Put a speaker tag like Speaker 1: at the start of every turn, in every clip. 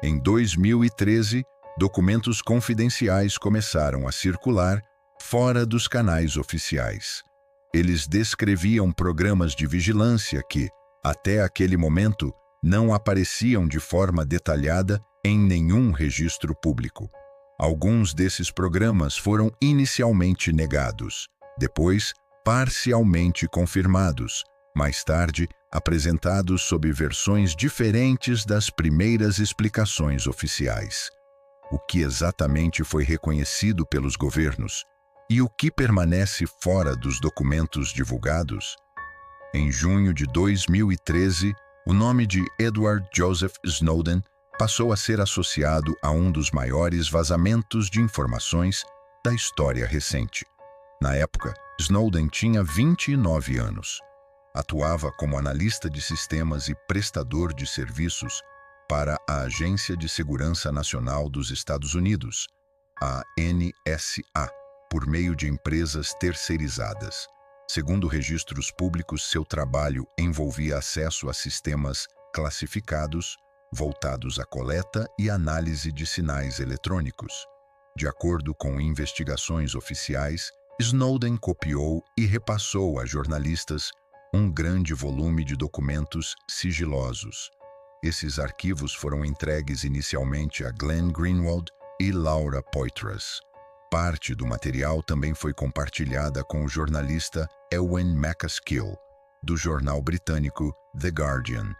Speaker 1: Em 2013, documentos confidenciais começaram a circular fora dos canais oficiais. Eles descreviam programas de vigilância que, até aquele momento, não apareciam de forma detalhada em nenhum registro público. Alguns desses programas foram inicialmente negados, depois parcialmente confirmados, mais tarde apresentados sob versões diferentes das primeiras explicações oficiais. O que exatamente foi reconhecido pelos governos e o que permanece fora dos documentos divulgados? Em junho de 2013, o nome de Edward Joseph Snowden passou a ser associado a um dos maiores vazamentos de informações da história recente. Na época, Snowden tinha 29 anos. Atuava como analista de sistemas e prestador de serviços para a Agência de Segurança Nacional dos Estados Unidos, a NSA, por meio de empresas terceirizadas. Segundo registros públicos, seu trabalho envolvia acesso a sistemas classificados, voltados à coleta e análise de sinais eletrônicos. De acordo com investigações oficiais, Snowden copiou e repassou a jornalistas um grande volume de documentos sigilosos. Esses arquivos foram entregues inicialmente a Glenn Greenwald e Laura Poitras. Parte do material também foi compartilhada com o jornalista Ewen MacAskill, do jornal britânico The Guardian.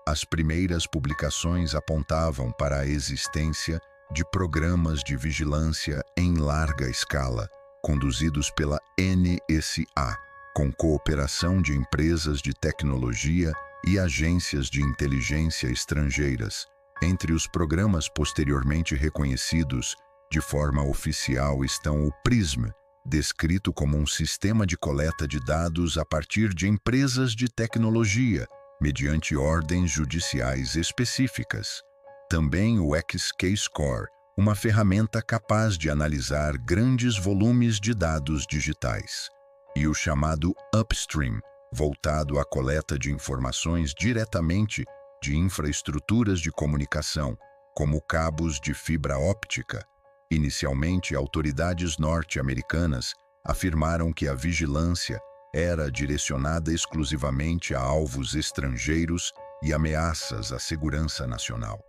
Speaker 1: As primeiras publicações apontavam para a existência de programas de vigilância em larga escala, conduzidos pela NSA, com cooperação de empresas de tecnologia e agências de inteligência estrangeiras. Entre os programas posteriormente reconhecidos de forma oficial estão o PRISM, descrito como um sistema de coleta de dados a partir de empresas de tecnologia, mediante ordens judiciais específicas. Também o XKeyscore, uma ferramenta capaz de analisar grandes volumes de dados digitais. E o chamado Upstream, voltado à coleta de informações diretamente de infraestruturas de comunicação, como cabos de fibra óptica. Inicialmente, autoridades norte-americanas afirmaram que a vigilância era direcionada exclusivamente a alvos estrangeiros e ameaças à segurança nacional.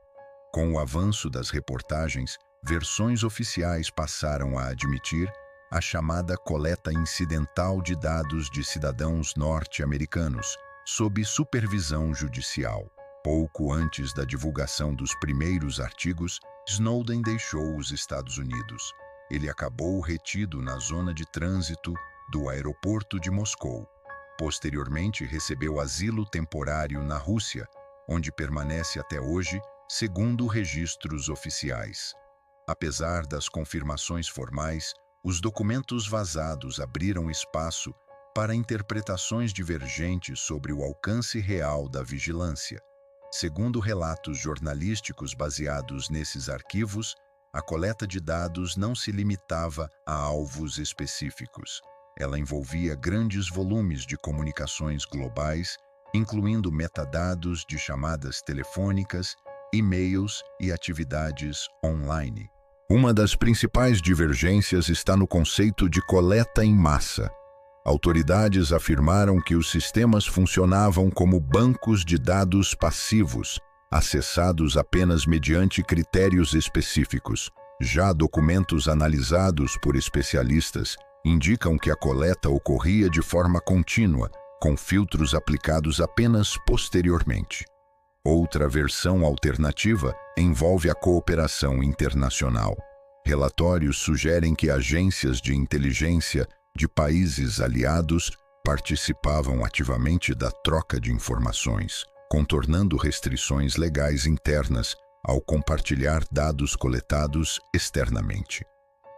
Speaker 1: Com o avanço das reportagens, versões oficiais passaram a admitir a chamada coleta incidental de dados de cidadãos norte-americanos, sob supervisão judicial. Pouco antes da divulgação dos primeiros artigos, Snowden deixou os Estados Unidos. Ele acabou retido na zona de trânsito do aeroporto de Moscou. Posteriormente, recebeu asilo temporário na Rússia, onde permanece até hoje, segundo registros oficiais. Apesar das confirmações formais, os documentos vazados abriram espaço para interpretações divergentes sobre o alcance real da vigilância. Segundo relatos jornalísticos baseados nesses arquivos, a coleta de dados não se limitava a alvos específicos. Ela envolvia grandes volumes de comunicações globais, incluindo metadados de chamadas telefônicas, e-mails e atividades online. Uma das principais divergências está no conceito de coleta em massa. Autoridades afirmaram que os sistemas funcionavam como bancos de dados passivos, acessados apenas mediante critérios específicos. Já documentos analisados por especialistas indicam que a coleta ocorria de forma contínua, com filtros aplicados apenas posteriormente. Outra versão alternativa envolve a cooperação internacional. Relatórios sugerem que agências de inteligência de países aliados participavam ativamente da troca de informações, contornando restrições legais internas ao compartilhar dados coletados externamente.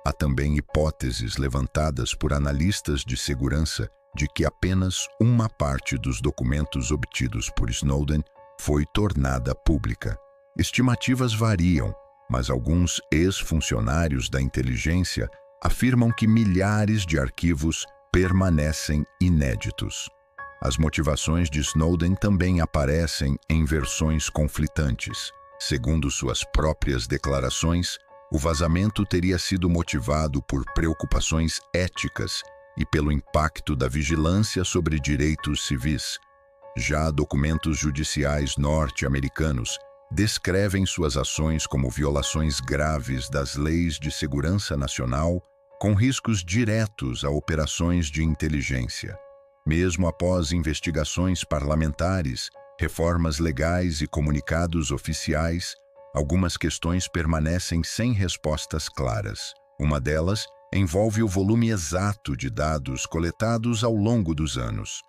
Speaker 1: Há também hipóteses levantadas por analistas de segurança de que apenas uma parte dos documentos obtidos por Snowden foi tornada pública. Estimativas variam, mas alguns ex-funcionários da inteligência afirmam que milhares de arquivos permanecem inéditos. As motivações de Snowden também aparecem em versões conflitantes. Segundo suas próprias declarações, o vazamento teria sido motivado por preocupações éticas e pelo impacto da vigilância sobre direitos civis. Já documentos judiciais norte-americanos descrevem suas ações como violações graves das leis de segurança nacional, com riscos diretos a operações de inteligência. Mesmo após investigações parlamentares, reformas legais e comunicados oficiais, algumas questões permanecem sem respostas claras. Uma delas envolve o volume exato de dados coletados ao longo dos anos.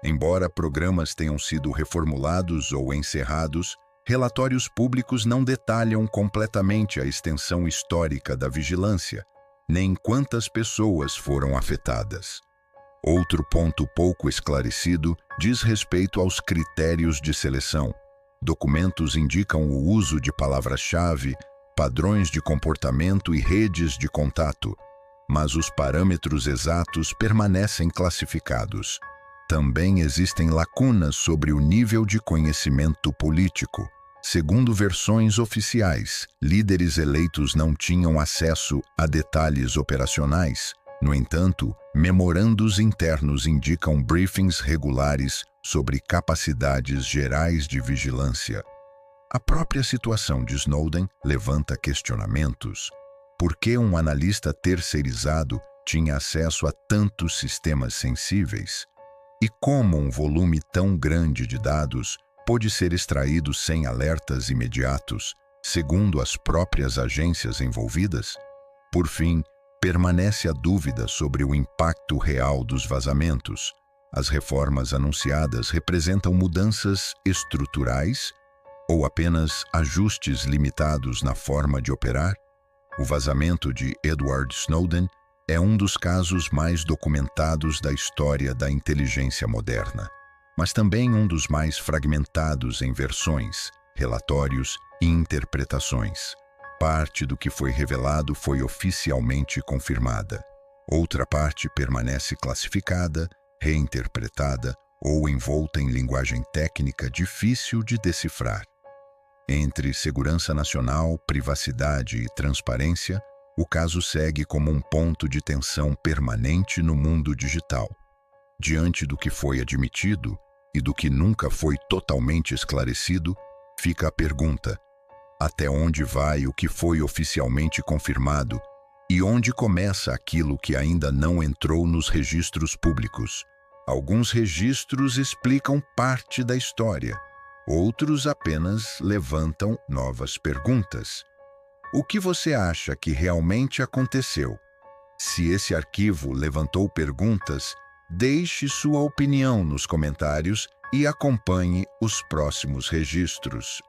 Speaker 1: Embora programas tenham sido reformulados ou encerrados, relatórios públicos não detalham completamente a extensão histórica da vigilância, nem quantas pessoas foram afetadas. Outro ponto pouco esclarecido diz respeito aos critérios de seleção. Documentos indicam o uso de palavras-chave, padrões de comportamento e redes de contato, mas os parâmetros exatos permanecem classificados. Também existem lacunas sobre o nível de conhecimento político. Segundo versões oficiais, líderes eleitos não tinham acesso a detalhes operacionais. No entanto, memorandos internos indicam briefings regulares sobre capacidades gerais de vigilância. A própria situação de Snowden levanta questionamentos. Por que um analista terceirizado tinha acesso a tantos sistemas sensíveis? E como um volume tão grande de dados pôde ser extraído sem alertas imediatos, segundo as próprias agências envolvidas? Por fim, permanece a dúvida sobre o impacto real dos vazamentos. As reformas anunciadas representam mudanças estruturais ou apenas ajustes limitados na forma de operar? O vazamento de Edward Snowden é um dos casos mais documentados da história da inteligência moderna, mas também um dos mais fragmentados em versões, relatórios e interpretações. Parte do que foi revelado foi oficialmente confirmada. Outra parte permanece classificada, reinterpretada ou envolta em linguagem técnica difícil de decifrar. Entre segurança nacional, privacidade e transparência, o caso segue como um ponto de tensão permanente no mundo digital. Diante do que foi admitido e do que nunca foi totalmente esclarecido, fica a pergunta: até onde vai o que foi oficialmente confirmado e onde começa aquilo que ainda não entrou nos registros públicos? Alguns registros explicam parte da história, outros apenas levantam novas perguntas. O que você acha que realmente aconteceu? Se esse arquivo levantou perguntas, deixe sua opinião nos comentários e acompanhe os próximos registros.